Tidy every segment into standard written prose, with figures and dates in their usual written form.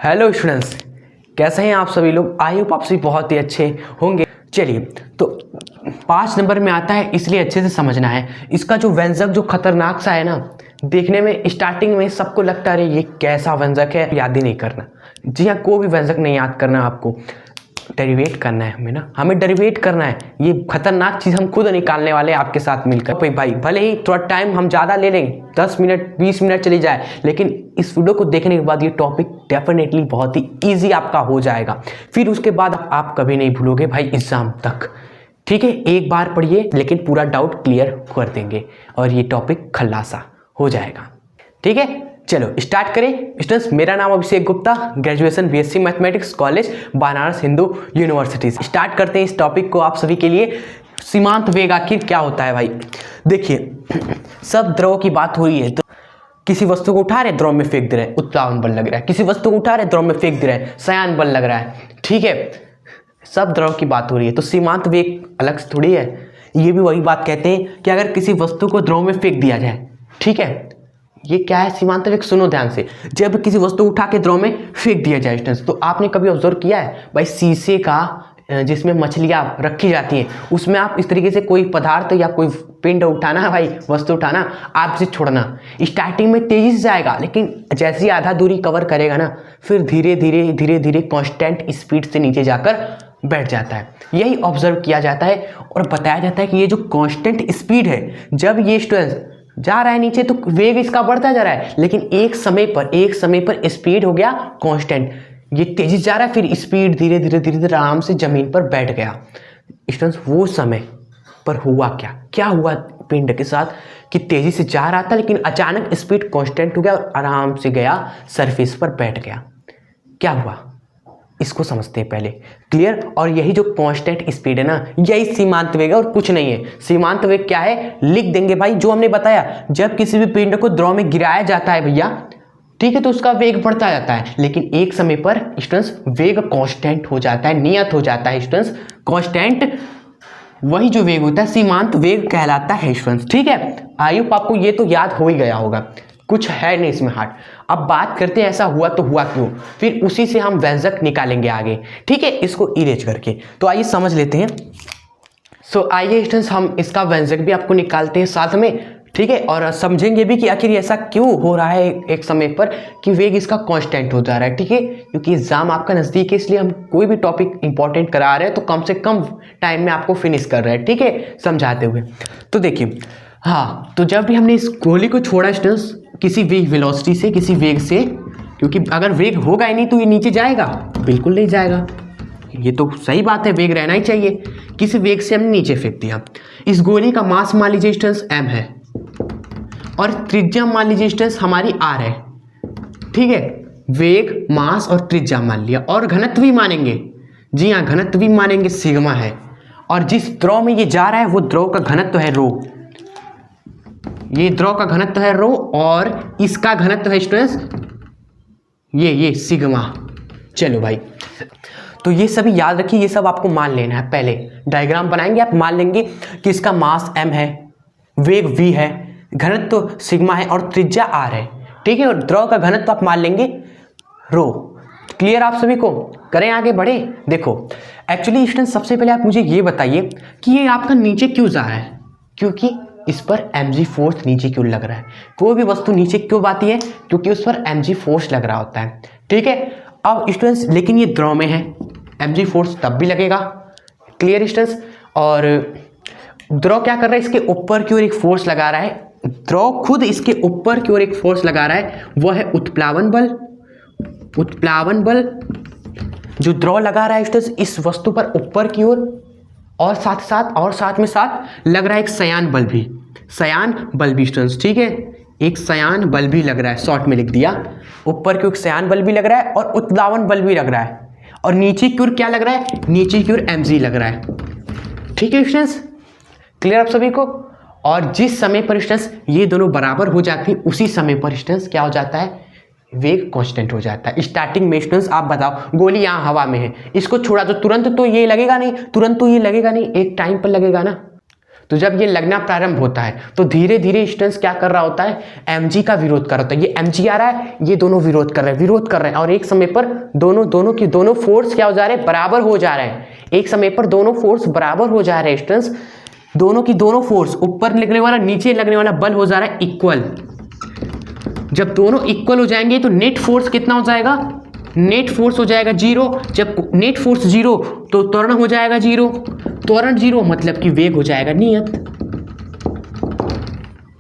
Hello students, कैसे हैं आप सभी लोग। आई होप आप सभी बहुत ही अच्छे होंगे। चलिए, तो 5 नंबर में आता है इसलिए अच्छे से समझना है। इसका जो व्यंजक जो खतरनाक सा है ना, देखने में स्टार्टिंग में सबको लगता है ये कैसा व्यंजक है, याद ही नहीं करना। जी हाँ, कोई भी व्यंजक नहीं याद करना, आपको डेरिवेट करना है। हमें डेरिवेट करना है। ये खतरनाक चीज़ हम खुद निकालने वाले हैं आपके साथ मिलकर। भाई भले ही थोड़ा टाइम हम ज़्यादा ले लें, 10 मिनट 20 मिनट चली जाए, लेकिन इस वीडियो को देखने के बाद ये टॉपिक डेफिनेटली बहुत ही ईजी आपका हो जाएगा। फिर उसके बाद आप कभी नहीं भूलोगे भाई एग्जाम तक। ठीक है, एक बार पढ़िए लेकिन पूरा डाउट क्लियर कर देंगे और ये टॉपिक खल्लासा हो जाएगा। ठीक है, चलो स्टार्ट करें। स्टूडेंट्स, मेरा नाम Abhishek Gupta, graduation BSc mathematics college Banaras Hindu university. Start करते हैं इस टॉपिक को आप सभी के लिए। सीमांत वेग आखिर क्या होता है भाई। देखिए, सब द्रव की बात हो रही है तो किसी वस्तु को उठा रहे द्रव में फेंक दे रहे हैं, उत्प्लावन बल लग रहा है। किसी वस्तु को उठा रहे द्रव में फेंक दे रहे हैं, शयान बल लग रहा है। ठीक है, सब द्रव की बात हो रही है तो सीमांत वेग अलग से थोड़ी है। ये भी वही बात कहते हैं कि अगर किसी वस्तु को द्रव में फेंक दिया जाए, ठीक है, ये क्या है सीमांत वेग। सुनो ध्यान से, जब किसी वस्तु उठा के द्रव में फेंक दिया जाए स्टूडेंट्स, तो आपने कभी ऑब्जर्व किया है भाई शीशे का जिसमें मछलियाँ रखी जाती हैं, उसमें आप इस तरीके से कोई पदार्थ या कोई पिंड उठाना है भाई, वस्तु उठाना, आप से छोड़ना। स्टार्टिंग में तेजी से जाएगा, लेकिन जैसे ही आधा दूरी कवर करेगा ना, फिर धीरे धीरे कांस्टेंट स्पीड से नीचे जाकर बैठ जाता है। यही ऑब्जर्व किया जाता है और बताया जाता है कि ये जो कांस्टेंट स्पीड है, जब ये स्टूडेंट्स जा रहा है नीचे तो वेग इसका बढ़ता जा रहा है, लेकिन एक समय पर स्पीड हो गया कांस्टेंट, ये तेजी से जा रहा है, फिर स्पीड धीरे धीरे आराम से जमीन पर बैठ गया। स्टूडेंट्स, वो समय पर हुआ क्या हुआ पिंड के साथ कि तेजी से जा रहा था लेकिन अचानक स्पीड कांस्टेंट हो गया और आराम से गया सरफेस पर बैठ गया। क्या हुआ इसको समझते हैं पहले। क्लियर। और यही जो कांस्टेंट स्पीड है ना, यही सीमांत वेग है और कुछ नहीं है। सीमांत वेग क्या है लिख देंगे भाई, जो हमने बताया, जब किसी भी पिंड को द्रव में गिराया जाता है भैया, ठीक है, तो उसका वेग बढ़ता जाता है, लेकिन एक समय पर स्टूडेंट्स वेग कांस्टेंट हो जाता है, नियत हो जाता है स्टूडेंट्स कांस्टेंट। वही जो वेग होता है सीमांत वेग कहलाता है स्टूडेंट्स। ठीक है, आई होप आपको ये तो याद हो ही गया होगा, कुछ है नहीं इसमें हार्ड। अब बात करते हैं ऐसा हुआ तो हुआ क्यों, फिर उसी से हम व्यंजक निकालेंगे आगे। ठीक है, इसको इरेज करके। तो आइए समझ लेते हैं। सो आइए स्टूडेंट्स, हम इसका व्यंजक भी आपको निकालते हैं साथ में। ठीक है, और समझेंगे भी कि आखिर ऐसा क्यों हो रहा है एक समय पर कि वेग इसका कांस्टेंट हो जा रहा है। ठीक है, क्योंकि एग्जाम आपका नज़दीक है, इसलिए हम कोई भी टॉपिक इंपॉर्टेंट करा रहे हैं तो कम से कम टाइम में आपको फिनिश कर रहे हैं। ठीक है, समझाते हुए। तो देखिए, हाँ, तो जब भी हमने इस गोली को छोड़ा स्टूडेंट्स किसी भी वेलोसिटी से, किसी वेग से, क्योंकि अगर वेग होगा ही नहीं तो ये नीचे जाएगा, बिल्कुल नहीं जाएगा। ये तो सही बात है, वेग रहना ही चाहिए। किसी वेग से हमने नीचे फेंक दिया। इस गोली का मास मान लीजिए स्टूडेंट्स m है और त्रिज्या मान लीजिए स्टूडेंट्स हमारी r है। ठीक है, वेग, मास और त्रिज्या मान लिया, और घनत्व भी मानेंगे। जी हाँ, घनत्व भी मानेंगे, सिग्मा है। और जिस द्रव में ये जा रहा है वो द्रव का घनत्व है रो। ये द्रव का घनत्व है रो और इसका घनत्व है स्टूडेंट्स ये सिग्मा। चलो भाई, तो ये सभी याद रखिए, ये सब आपको मान लेना है। पहले डायग्राम बनाएंगे, आप मान लेंगे कि इसका मास m है, वेग v है, घनत्व सिग्मा है और त्रिज्या r है। ठीक है, और द्रव का घनत्व आप मान लेंगे रो। क्लियर आप सभी को। करें आगे बढ़े। देखो, एक्चुअली स्टूडेंट सबसे पहले आप मुझे ये बताइए कि ये आपका नीचे क्यों जा रहा है, क्योंकि इस पर mg फोर्स नीचे क्यों लग रहा है। कोई भी वस्तु नीचे क्यों आती है, क्योंकि उस पर mg फोर्स लग रहा होता है। ठीक है, अब स्टूडेंट्स लेकिन ये द्रव में है, mg फोर्स तब भी लगेगा। Clear students. और द्रव क्या कर रहा है, इसके ऊपर की ओर एक फोर्स लगा रहा है। द्रव खुद इसके ऊपर की ओर एक फोर्स लगा रहा है, वह है उत्प्लावन बल। उत्प्लावन बल जो द्रव लगा रहा है स्टूडेंट्स इस वस्तु पर ऊपर की ओर, और साथ में लग रहा है एक शयान बल भी। शयान बल भी स्टूडेंट्स, ठीक है, एक शयान बल भी लग रहा है, शॉर्ट में लिख दिया। ऊपर की ओर शयान बल भी लग रहा है और उत्प्लावन बल भी लग रहा है, और नीचे की ओर क्या लग रहा है, नीचे की ओर mg लग रहा है। ठीक है स्टूडेंट्स, क्लियर आप सभी को। और जिस समय पर स्टूडेंट्स ये दोनों बराबर हो जाती है, उसी समय पर स्टूडेंट्स क्या हो जाता है, वेग कांस्टेंट हो जाता है। स्टार्टिंग में स्टूडेंट्स आप बताओ, गोली यहाँ हवा में है, इसको छोड़ा तो तुरंत तो ये लगेगा नहीं, एक टाइम पर लगेगा ना। तो जब ये लगना प्रारंभ होता है तो धीरे धीरे स्टूडेंट्स क्या कर रहा होता है, mg का विरोध कर रहा होता है। ये mg आ रहा है, ये दोनों विरोध कर रहे हैं और एक समय पर दोनों फोर्स क्या हो जा रहे हैं, बराबर हो जा रहे हैं। एक समय पर दोनों फोर्स बराबर हो जा रहे हैं स्टूडेंट्स, दोनों की दोनों फोर्स, ऊपर लगने वाला नीचे लगने वाला बल हो जा रहा है इक्वल। जब दोनों इक्वल हो जाएंगे तो नेट फोर्स कितना हो जाएगा, नेट फोर्स हो जाएगा 0। जब नेट फोर्स 0 तो त्वरण हो जाएगा 0, त्वरण 0 मतलब कि वेग हो जाएगा नियत,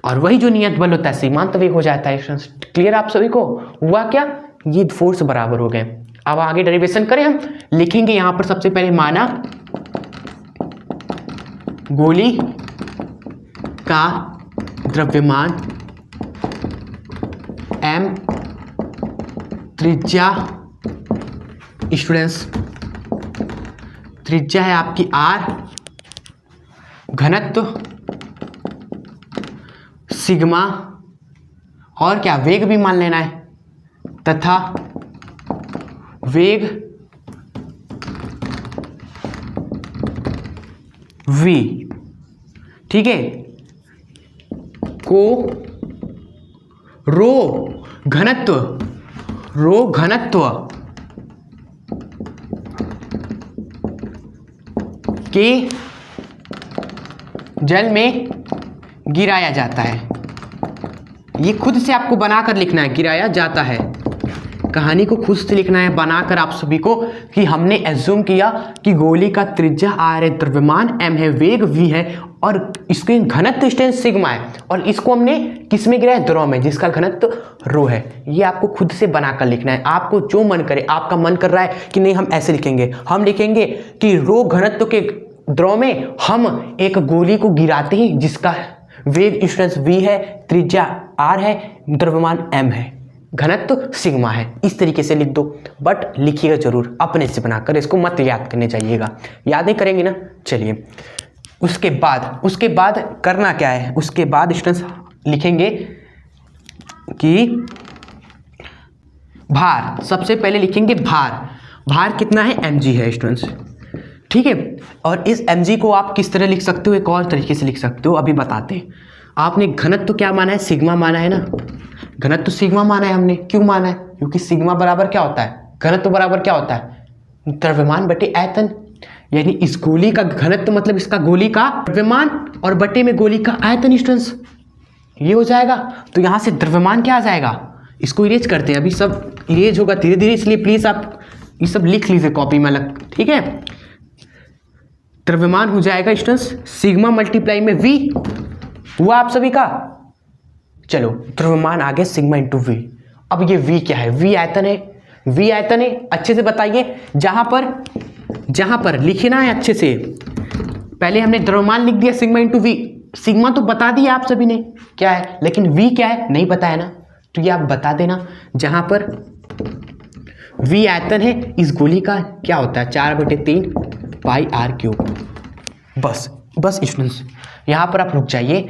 और वही जो नियत बल होता है सीमांत वेग हो जाता है। क्लियर आप सभी को? हुआ क्या, ये फोर्स बराबर हो गए। अब आगे डेरिवेशन करें, हम लिखेंगे यहां पर सबसे पहले माना गोली का द्रव्यमान m, त्रिज्या स्टूडेंट्स, त्रिज्या है आपकी r, घनत्व सिग्मा, और क्या वेग भी मान लेना है, तथा वेग v, ठीक है, को रो घनत्व के जल में गिराया जाता है। ये खुद से आपको बनाकर लिखना है, गिराया जाता है, कहानी को खुद से लिखना है बनाकर आप सभी को, कि हमने एज्यूम किया कि गोली का त्रिज्या r है, द्रव्यमान m है, वेग v है और इसके घनत्व स्टेंस सिग्मा है, और इसको हमने किस में गिराया, द्रव में, जिसका घनत्व रो है। ये आपको खुद से बनाकर लिखना है, आपको जो मन करे। आपका मन कर रहा है कि नहीं हम ऐसे लिखेंगे, हम लिखेंगे कि रो घनत्व के द्रव में हम एक गोली को गिराते हैं जिसका वेग स्टेंस v है, त्रिज्या r है, द्रव्यमान m है, घनत्व सिग्मा है। इस तरीके से लिख दो, बट लिखिएगा जरूर अपने से बनाकर, इसको मत याद करने चाहिएगा। याद ही करेंगे ना। चलिए उसके बाद करना क्या है, उसके बाद स्टूडेंट्स लिखेंगे कि भार, सबसे पहले लिखेंगे भार कितना है, mg है स्टूडेंट्स, ठीक है। और इस mg को आप किस तरह लिख सकते हो, एक और तरीके से लिख सकते हो, अभी बताते हैं। आपने घनत्व क्या माना है, सिग्मा माना है ना, घनत्व सिग्मा माना है हमने। क्यों माना है, क्योंकि सिग्मा बराबर क्या होता है, घनत्व बराबर क्या होता है, द्रव्यमान बटे आयतन। यानी इस गोली का घनत्व मतलब इसका गोली का द्रव्यमान और बटे में गोली का आयतन स्टूडेंट्स, ये हो जाएगा। तो यहाँ से द्रव्यमान क्या आ जाएगा, इसको इरेज करते हैं, अभी सब इरेज होगा धीरे धीरे, इसलिए प्लीज आप ये सब लिख लीजिए कॉपी में अलग, ठीक है। द्रव्यमान हो जाएगा स्टूडेंट्स सिग्मा मल्टीप्लाई में v, हुआ आप सभी का। चलो द्रव्यमान आ गया सिग्मा इंटू v। अब ये v क्या है, v आयतन है, अच्छे से बताइए। जहां पर लिखना है अच्छे से, पहले हमने द्रव्यमान लिख दिया सिग्मा इंटू v, सिग्मा तो बता दिया आप सभी ने क्या है, लेकिन v क्या है नहीं बताया ना, तो ये आप बता देना। जहां पर v आयतन है, इस गोली का क्या होता है 4/3 पाई r क्यूब। बस स्टूडेंट्स यहाँ पर आप रुक जाइए,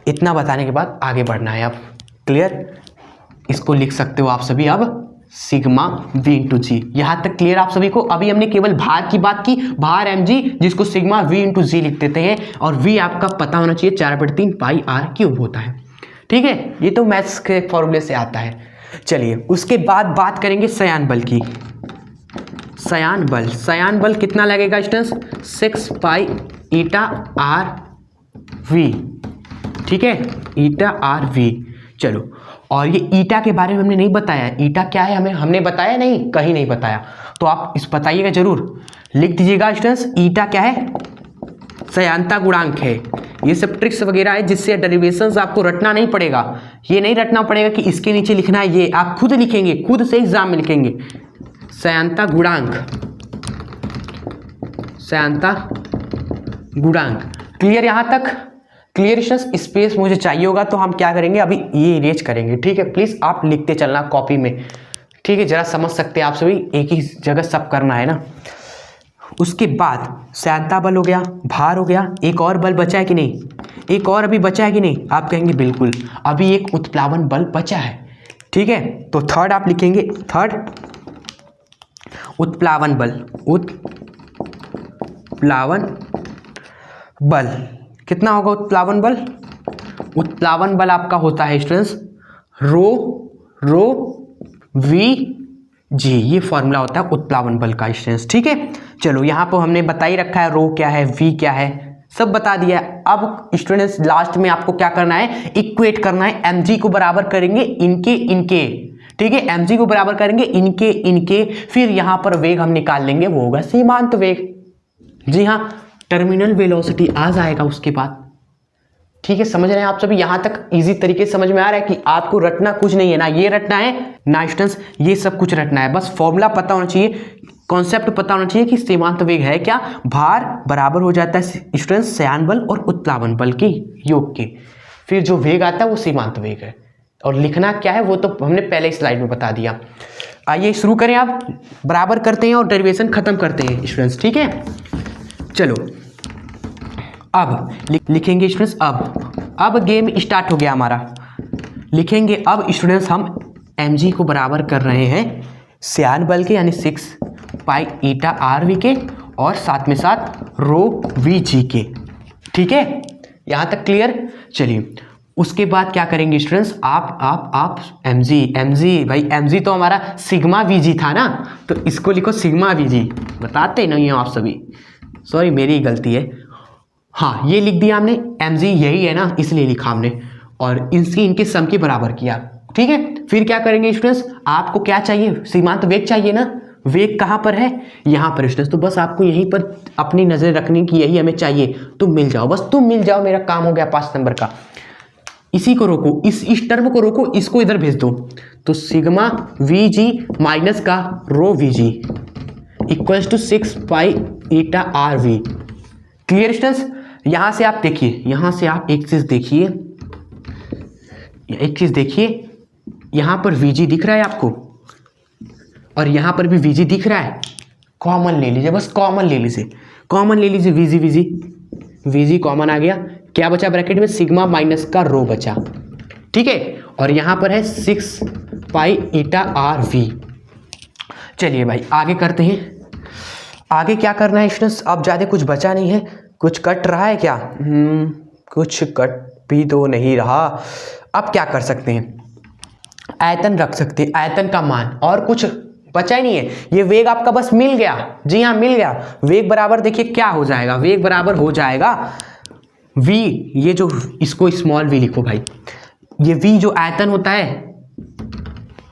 इतना बताने के बाद आगे बढ़ना है। आप क्लियर, इसको लिख सकते हो आप सभी अब सिग्मा v इंटू जी, यहाँ तक क्लियर आप सभी को। अभी हमने केवल भार की बात की, भार mg, जिसको सिग्मा v इंटू जी लिख देते हैं, और v आपका पता होना चाहिए 4/3 पाई r क्यूब होता है, ठीक है। ये तो मैथ्स के फॉर्मूले से आता है। चलिए उसके बाद बात करेंगे सयान बल की। सयान बल कितना लगेगा स्टूडेंट्स, 6 पाई ईटा r v, ठीक है, ईटा r v। चलो, और ये ईटा के बारे में हमने नहीं बताया, ईटा क्या है हमने बताया नहीं, कहीं नहीं बताया, तो आप इस बताइएगा जरूर, लिख दीजिएगा स्टूडेंट्स। ईटा क्या है, सयांता गुणांक है। ये सब ट्रिक्स वगैरह है जिससे डेरिवेशंस आपको रटना नहीं पड़ेगा, ये नहीं रटना पड़ेगा कि इसके नीचे लिखना है, ये आप खुद लिखेंगे, खुद से एग्जाम में लिखेंगे। सयांता गुणांक क्लियर, यहाँ तक क्लियर। स्पेस मुझे चाहिए होगा तो हम क्या करेंगे, अभी ये इरेज करेंगे, ठीक है। प्लीज आप लिखते चलना कॉपी में, ठीक है, जरा समझ सकते हैं आप सभी, एक ही जगह सब करना है ना। उसके बाद सयांता बल हो गया, भार हो गया, एक और बल बचा है कि नहीं, एक और अभी बचा है कि नहीं, आप कहेंगे बिल्कुल, अभी एक उत्प्लावन बल बचा है, ठीक है। तो थर्ड आप लिखेंगे, थर्ड उत्प्लावन बल कितना होगा उत्प्लावन बल? उत्प्लावन बल आपका होता है स्टूडेंट्स रो वी जी, ये फॉर्मूला होता है उत्प्लावन बल का स्टूडेंट्स। ठीक है, चलो यहाँ पर हमने बता ही रखा है रो क्या है, वी क्या है, सब बता दिया है। अब स्टूडेंट्स लास्ट में आपको क्या करना है, इक्वेट करना है। mg को बराबर करेंगे इनके, ठीक है, mg को बराबर करेंगे इनके, फिर यहां पर वेग हम निकाल लेंगे, वो होगा सीमांत वेग। जी हाँ, टर्मिनल वेलोसिटी आ जाएगा उसके बाद। ठीक है, समझ रहे हैं आप सभी? यहां तक इजी तरीके से समझ में आ रहा है कि आपको रटना कुछ नहीं है, ना ये रटना है ना स्टूडेंट्स ये सब कुछ रटना है, बस फॉर्मूला पता होना चाहिए, कॉन्सेप्ट पता होना चाहिए कि सीमांत वेग है क्या। भार बराबर हो जाता है स्टूडेंट्स श्यान बल और उत्प्लावन बल के योग के, फिर जो वेग आता है वो सीमांत वेग है। और लिखना क्या है वो तो हमने पहले स्लाइड में बता दिया। आइए शुरू करें, आप बराबर करते हैं और डेरिवेशन खत्म करते हैं स्टूडेंट्स। ठीक है, चलो अब लिखेंगे स्टूडेंट्स, अब गेम स्टार्ट हो गया हमारा। लिखेंगे अब स्टूडेंट्स हम mg को बराबर कर रहे हैं श्यान बल के यानी 6 पाई ईटा आर वी के और साथ में साथ रो वी जी के। ठीक है, यहाँ तक क्लियर? चलिए उसके बाद क्या करेंगे स्टूडेंट्स, आप mg भाई mg तो हमारा सिग्मा वी जी था ना, तो इसको लिखो सिग्मा वी जी। बताते नहीं हो आप सभी, सॉरी मेरी ही गलती है। हाँ, ये लिख दिया हमने, mg यही है ना इसलिए लिखा हमने, और इनके सम के बराबर किया। ठीक है, फिर क्या करेंगे स्टूडेंट्स, आपको क्या चाहिए, सीमांत वेग चाहिए ना। वेग कहाँ पर है, यहाँ पर स्टूडेंट्स, तो बस आपको यहीं पर अपनी नजर रखनी कि यही हमें चाहिए, तुम मिल जाओ, बस तुम मिल जाओ, मेरा काम हो गया 5 नंबर का। इसी को रोको, इस टर्म को रोको, इसको इधर भेज दो, तो सिग्मा वी जी माइनस का rho V G equals to 6 pi eta R V. Clear students? यहां से आप देखिए, यहां से आप एक चीज देखिए, यहां पर वीजी दिख रहा है आपको और यहां पर भी वीजी दिख रहा है। कॉमन ले लीजिए, बस कॉमन ले लीजिए, वीजी कॉमन आ गया, क्या बचा ब्रैकेट में, सिग्मा माइनस का रो बचा। ठीक है, और यहां पर है 6 पाई ईटा आर वी। चलिए भाई आगे करते हैं, आगे क्या करना है स्टूडेंट्स, अब ज्यादा कुछ बचा नहीं है। कुछ कट रहा है क्या? कुछ कट भी तो नहीं रहा। अब क्या कर सकते हैं, आयतन रख सकते हैं, आयतन का मान, और कुछ बचा ही नहीं है। ये वेग आपका बस मिल गया, जी हाँ मिल गया। वेग बराबर देखिए क्या हो जाएगा, वेग बराबर हो जाएगा v, ये जो इसको स्मॉल v लिखो भाई, ये v जो आयतन होता है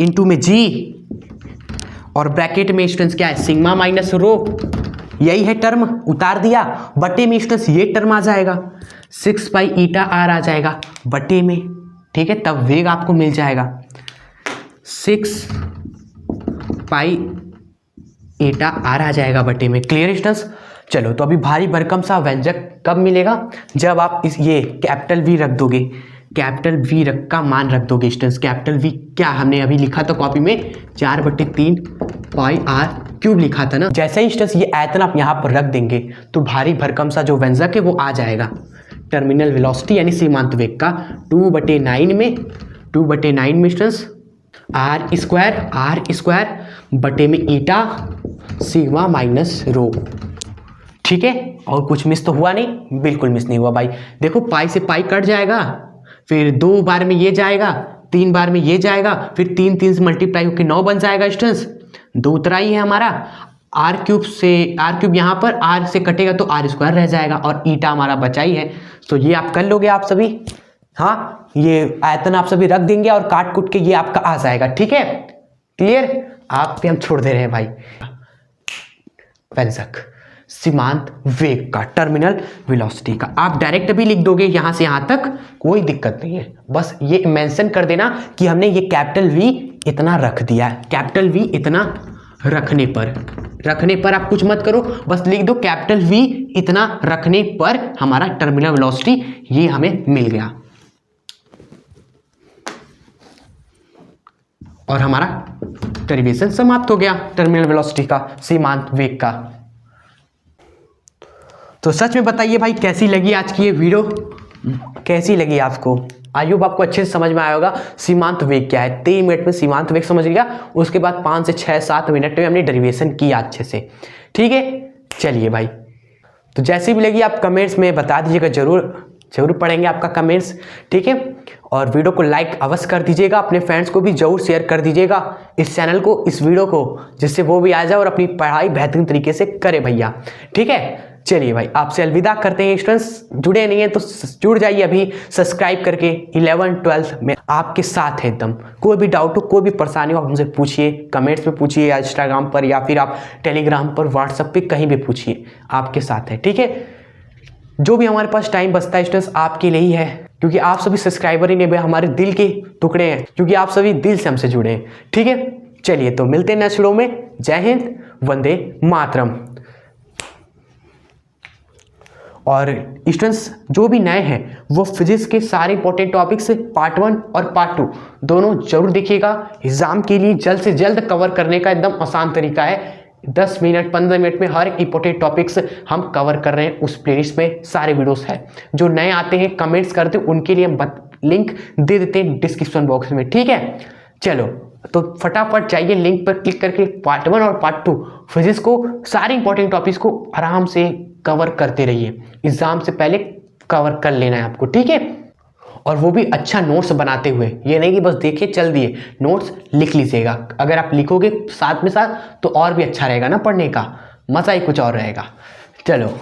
इनटू में g, और ब्रैकेट में स्टूडेंट्स क्या है, सिग्मा माइनस रो, यही है टर्म, उतार दिया, बटे में स्टूडेंट्स ये टर्म आ जाएगा, 6 पाई ईटा आर आ जाएगा बटे में। ठीक है, तब वेग आपको मिल जाएगा 6 पाई ईटा आर आ जाएगा बटे में। Clear students? चलो तो अभी भारी भरकम सा व्यंजक कब मिलेगा, जब आप ये कैपिटल वी रख दोगे, कैपिटल वी का मान रख दोगे स्टूडेंट्स। कैपिटल वी क्या हमने अभी लिखा था कॉपी में, 4/3 पाई आर क्यूब लिखा था ना। जैसे ही स्टूडेंट्स ये आयतन आप यहाँ पर रख देंगे तो भारी भरकम सा जो व्यंजक है वो आ जाएगा। टर्मिनल वेलोसिटी यानी सीमांत वेग का 2/9 में स्टूडेंट्स आर स्क्वायर बटे में ईटा सिग्मा माइनस रो। ठीक है, और कुछ मिस तो हुआ नहीं, बिल्कुल मिस नहीं हुआ भाई। देखो पाई से पाई कट जाएगा, फिर 2 बार में ये जाएगा, 3 बार में ये जाएगा, फिर 3 से मल्टीप्लाई होकर 9 बन जाएगा स्टूडेंट्स। 2 उतराई है हमारा, आर क्यूब यहाँ पर आर से कटेगा तो आर स्क्वायर रह जाएगा, और ईटा हमारा बचा ही है। तो ये आप कर लोगे आप सभी, हाँ ये आयतन आप सभी रख देंगे और काट कुट के ये आपका आ जाएगा। ठीक है, क्लियर? आप पे हम छोड़ दे रहे हैं भाई व्यंजक सीमांत वेग का, टर्मिनल वेलोसिटी का। आप डायरेक्ट भी लिख दोगे यहां से यहां तक, कोई दिक्कत नहीं है, बस ये मेंशन कर देना कि हमने ये कैपिटल वी इतना रख दिया है। कैपिटल वी इतना रखने पर आप कुछ मत करो, बस लिख दो कैपिटल वी इतना रखने पर हमारा टर्मिनल वेलोसिटी ये हमें मिल गया, और हमारा डेरिवेशन समाप्त हो गया टर्मिनल वेलोसिटी का, सीमांत वेग का। तो सच में बताइए भाई कैसी लगी आज की ये वीडियो, कैसी लगी आपको? आई होप आपको अच्छे से समझ में आया होगा सीमांत वेग क्या है। 3 मिनट में सीमांत वेग समझ लिया, उसके बाद 5 से 6-7 मिनट में हमने डेरिवेशन किया अच्छे से। ठीक है, चलिए भाई, तो जैसी भी लगी आप कमेंट्स में बता दीजिएगा जरूर। जरूर पढ़ेंगे आपका कमेंट्स, ठीक है। और वीडियो को लाइक अवश्य कर दीजिएगा, अपने फ्रेंड्स को भी जरूर शेयर कर दीजिएगा इस चैनल को, इस वीडियो को, जिससे वो भी आ जाए और अपनी पढ़ाई बेहतरीन तरीके से करे भैया, ठीक है। चलिए भाई, आपसे अलविदा करते हैं। स्टूडेंट्स जुड़े नहीं हैं तो जुड़ जाइए अभी सब्सक्राइब करके। 11 12 में आपके साथ है एकदम। कोई भी डाउट हो, कोई भी परेशानी हो, आप हमसे पूछिए, कमेंट्स में पूछिए, या इंस्टाग्राम पर, या फिर आप टेलीग्राम पर, व्हाट्सएप पे कहीं भी पूछिए, आपके साथ है, ठीक है। जो भी हमारे पास टाइम बचता है स्टूडेंट्स आपके लिए ही है, क्योंकि आप सभी सब्सक्राइबर ही नहीं, हमारे दिल के टुकड़े हैं, क्योंकि आप सभी दिल से हमसे जुड़े हैं, ठीक है। चलिए तो मिलते हैं नेक्स्ट वीडियो में। जय हिंद, वंदे मातरम। और स्टूडेंट्स जो भी नए हैं वो फिजिक्स के सारे इंपॉर्टेंट टॉपिक्स पार्ट 1 और पार्ट 2 दोनों जरूर देखिएगा। एग्जाम के लिए जल्द से जल्द कवर करने का एकदम आसान तरीका है। 10 मिनट 15 मिनट में हर एक इंपॉर्टेंट टॉपिक्स हम कवर कर रहे हैं। उस प्लेलिस्ट में सारे वीडियोस हैं। जो नए आते हैं कमेंट्स करते हैं उनके लिए हम लिंक दे देते हैं डिस्क्रिप्शन बॉक्स में, ठीक है। चलो तो फटाफट जाइए लिंक पर क्लिक करके पार्ट 1 और पार्ट 2 फिजिक्स को सारे इंपॉर्टेंट टॉपिक्स को आराम से कवर करते रहिए। एग्जाम से पहले कवर कर लेना है आपको, ठीक है। और वो भी अच्छा नोट्स बनाते हुए, ये नहीं कि बस देखे चल दिए, नोट्स लिख लीजिएगा। अगर आप लिखोगे साथ में साथ तो और भी अच्छा रहेगा ना, पढ़ने का मज़ा ही कुछ और रहेगा। चलो।